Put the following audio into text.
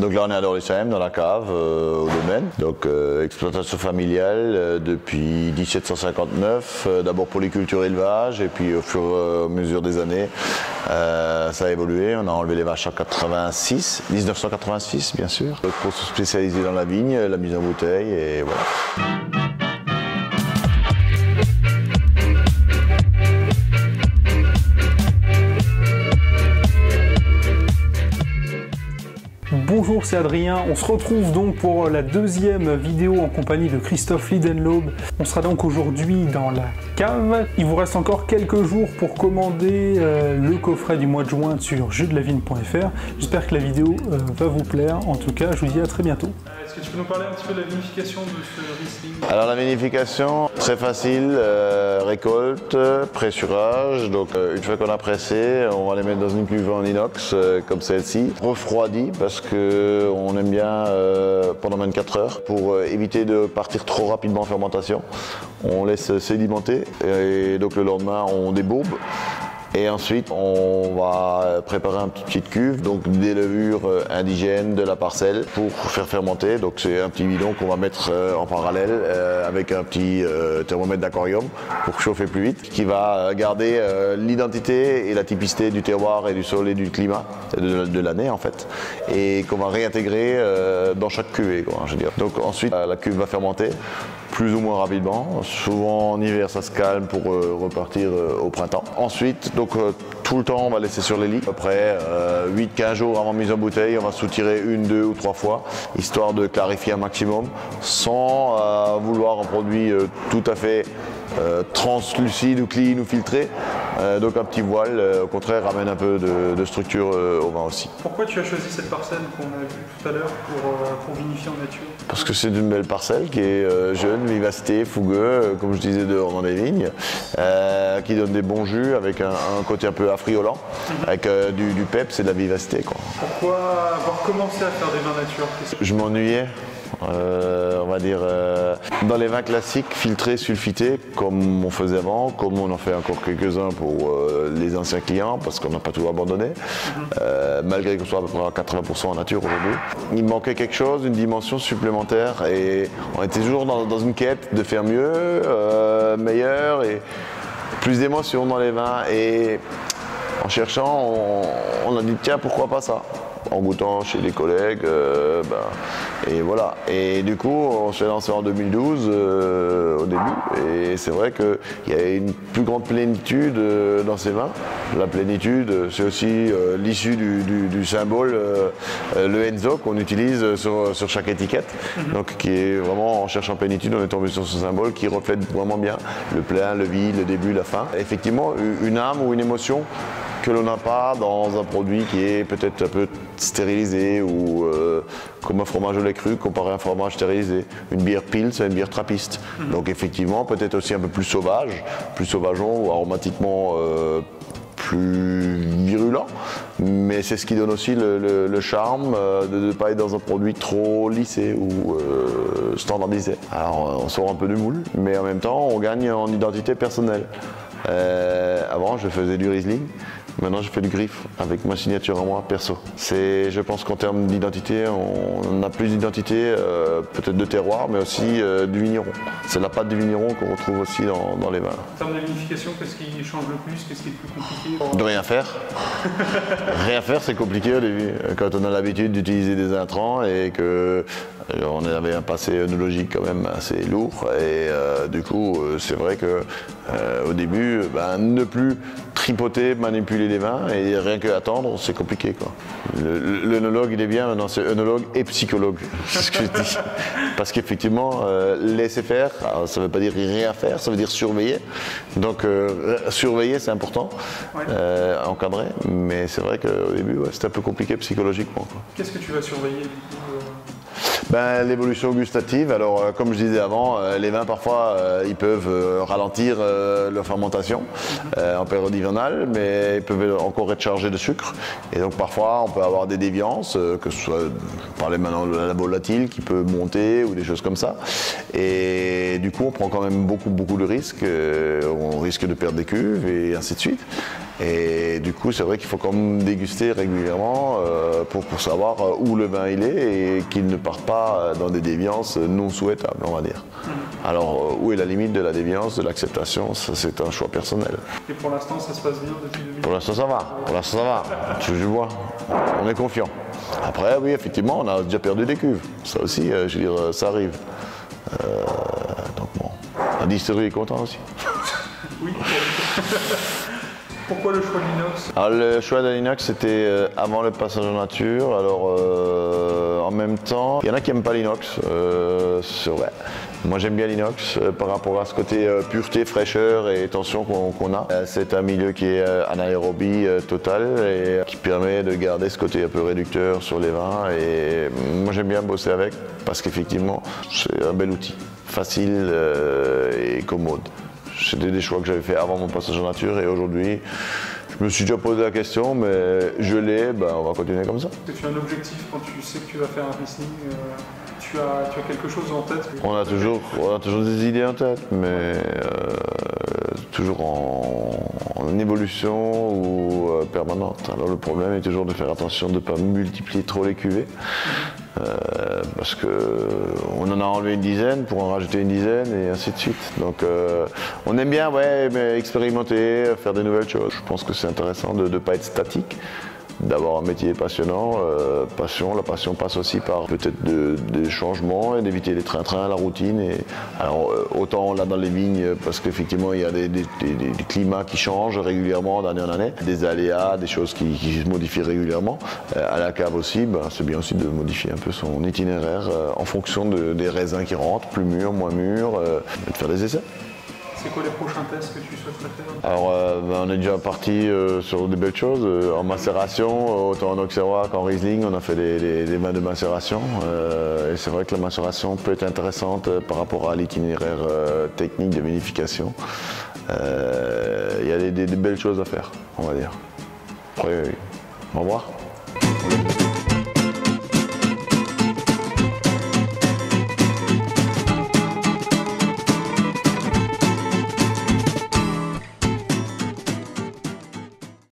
Donc là on est à Dorlisheim, dans la cave, au domaine. Donc exploitation familiale depuis 1759, d'abord polyculture élevage, et puis au fur et à mesure des années, ça a évolué. On a enlevé les vaches en 1986 bien sûr, pour se spécialiser dans la vigne, la mise en bouteille, et voilà. Bonjour, c'est Adrien. On se retrouve donc pour la deuxième vidéo en compagnie de Christophe Lidenlaube. On sera donc aujourd'hui dans la cave. Il vous reste encore quelques jours pour commander le coffret du mois de juin sur jusdelavigne.fr. J'espère que la vidéo va vous plaire. En tout cas, je vous dis à très bientôt. Est-ce que tu peux nous parler un petit peu de la vinification de ce Riesling? Alors la vinification, très facile, récolte, pressurage. Donc une fois qu'on a pressé, on va les mettre dans une cuve en inox comme celle-ci, refroidi parce qu'on aime bien pendant 24 heures pour éviter de partir trop rapidement en fermentation. On laisse sédimenter et donc le lendemain on débourbe. Et ensuite, on va préparer une petite cuve, donc des levures indigènes de la parcelle pour faire fermenter. Donc c'est un petit bidon qu'on va mettre en parallèle avec un petit thermomètre d'aquarium pour chauffer plus vite, qui va garder l'identité et la typicité du terroir et du sol et du climat de l'année en fait, et qu'on va réintégrer dans chaque cuvée, quoi, je veux dire. Donc ensuite, la cuve va fermenter plus ou moins rapidement. Souvent en hiver ça se calme pour repartir au printemps. Ensuite, donc tout le temps on va laisser sur les lits. Après 8-15 jours avant mise en bouteille, on va soutirer 1, 2 ou 3 fois, histoire de clarifier un maximum, sans vouloir un produit tout à fait translucide ou clean ou filtré. Donc un petit voile, au contraire, ramène un peu de structure au vin aussi. Pourquoi tu as choisi cette parcelle qu'on a vue tout à l'heure pour vinifier en nature? Parce que c'est une belle parcelle qui est jeune, vivacité, fougueux, comme je disais dehors dans les vignes, qui donne des bons jus avec un côté un peu affriolant, avec du peps et de la vivacité, quoi. Pourquoi avoir commencé à faire des vins nature? Je m'ennuyais. On va dire dans les vins classiques filtrés, sulfités, comme on faisait avant, comme on en fait encore quelques-uns pour les anciens clients, parce qu'on n'a pas tout abandonné, malgré qu'on soit à peu près à 80% en nature aujourd'hui. Il manquait quelque chose, une dimension supplémentaire, et on était toujours dans une quête de faire mieux, meilleur, et plus d'émotion dans les vins. Et en cherchant, on a dit tiens, pourquoi pas ça? En goûtant chez les collègues, et voilà. Et du coup, on s'est lancé en 2012 au début, et c'est vrai qu'il y a une plus grande plénitude dans ces vins. La plénitude, c'est aussi l'issue du symbole, le Enzo, qu'on utilise sur chaque étiquette. Donc, qui est vraiment, en cherchant plénitude, on est tombé sur ce symbole qui reflète vraiment bien le plein, le vide, le début, la fin. Effectivement, une âme ou une émotion que l'on n'a pas dans un produit qui est peut-être un peu stérilisé, ou comme un fromage au lait cru comparé à un fromage stérilisé. Une bière pils, c'est une bière trappiste. Donc effectivement, peut-être aussi un peu plus sauvage, plus sauvageon, ou aromatiquement plus virulent, mais c'est ce qui donne aussi le charme de ne pas être dans un produit trop lissé ou standardisé. Alors on sort un peu du moule, mais en même temps on gagne en identité personnelle. Avant je faisais du Riesling, maintenant je fais du griffe avec ma signature à moi perso. Je pense qu'en termes d'identité, on a plus d'identité, peut-être de terroir, mais aussi du vigneron. C'est la patte du vigneron qu'on retrouve aussi dans les vins. En termes de vinification, qu'est-ce qui change le plus? Qu'est-ce qui est le plus compliqué? De rien faire. Rien faire, c'est compliqué au début. Quand on a l'habitude d'utiliser des intrants et que on avait un passé œnologique quand même assez lourd, et du coup c'est vrai que au début ne plus tripoter, manipuler les vins et rien que attendre, c'est compliqué, quoi. L'œnologue il est bien, non, c'est œnologue et psychologue, c'est ce que je dis. Parce qu'effectivement laisser faire, ça ne veut pas dire rien faire, ça veut dire surveiller. Donc surveiller c'est important, ouais. Encadrer, mais c'est vrai qu'au début c'est un peu compliqué psychologiquement. Qu'est-ce que tu vas surveiller? L'évolution gustative. Alors comme je disais avant, les vins parfois ils peuvent ralentir leur fermentation en période hivernale, mais ils peuvent encore être chargés de sucre, et donc parfois on peut avoir des déviances, que ce soit, on parlait maintenant de la volatile qui peut monter ou des choses comme ça, et du coup on prend quand même beaucoup de risques, on risque de perdre des cuves et ainsi de suite. Et du coup, c'est vrai qu'il faut quand même déguster régulièrement pour savoir où le vin il est et qu'il ne parte pas dans des déviances non souhaitables, on va dire. Alors, où est la limite de la déviance, de l'acceptation? Ça, c'est un choix personnel. Et pour l'instant, ça se passe bien depuis 2000? Pour l'instant, ça va. Pour l'instant, ça va. Je vois. On est confiant. Après, oui, effectivement, on a déjà perdu des cuves. Ça aussi, je veux dire, ça arrive. Donc bon, la distillerie est content aussi. Oui. Pourquoi le choix de l'inox? Alors, le choix de l'inox, c'était avant le passage en nature. Alors, en même temps, il y en a qui n'aiment pas l'inox, c'est vrai. Moi, j'aime bien l'inox par rapport à ce côté pureté, fraîcheur et tension qu'on a. C'est un milieu qui est anaérobie totale et qui permet de garder ce côté un peu réducteur sur les vins. Et moi, j'aime bien bosser avec parce qu'effectivement, c'est un bel outil, facile et commode. C'était des choix que j'avais fait avant mon passage en nature et aujourd'hui, je me suis déjà posé la question, mais je l'ai, ben on va continuer comme ça. Est-ce que tu as un objectif quand tu sais que tu vas faire un Riesling? Tu as quelque chose en tête? On a toujours des idées en tête, mais toujours en évolution ou permanente. Alors le problème est toujours de faire attention de ne pas multiplier trop les cuvées. Parce qu'on en a enlevé une dizaine pour en rajouter une dizaine et ainsi de suite. Donc on aime bien mais expérimenter, faire des nouvelles choses. Je pense que c'est intéressant de ne pas être statique, d'avoir un métier passionnant. La passion passe aussi par peut-être des changements et d'éviter les trains-trains, la routine. Et, alors autant on l'a dans les vignes parce qu'effectivement il y a des climats qui changent régulièrement d'année en année, des aléas, des choses qui se modifient régulièrement. À la cave aussi, c'est bien aussi de modifier un peu son itinéraire en fonction des raisins qui rentrent, plus mûrs, moins mûrs, de faire des essais. C'est quoi les prochains tests que tu souhaiterais faire? Alors, on est déjà parti sur des belles choses. En macération, autant en Auxerrois qu'en Riesling, on a fait des vins de macération. Et c'est vrai que la macération peut être intéressante par rapport à l'itinéraire technique de vinification. Il y a des belles choses à faire, on va dire. Après, au revoir.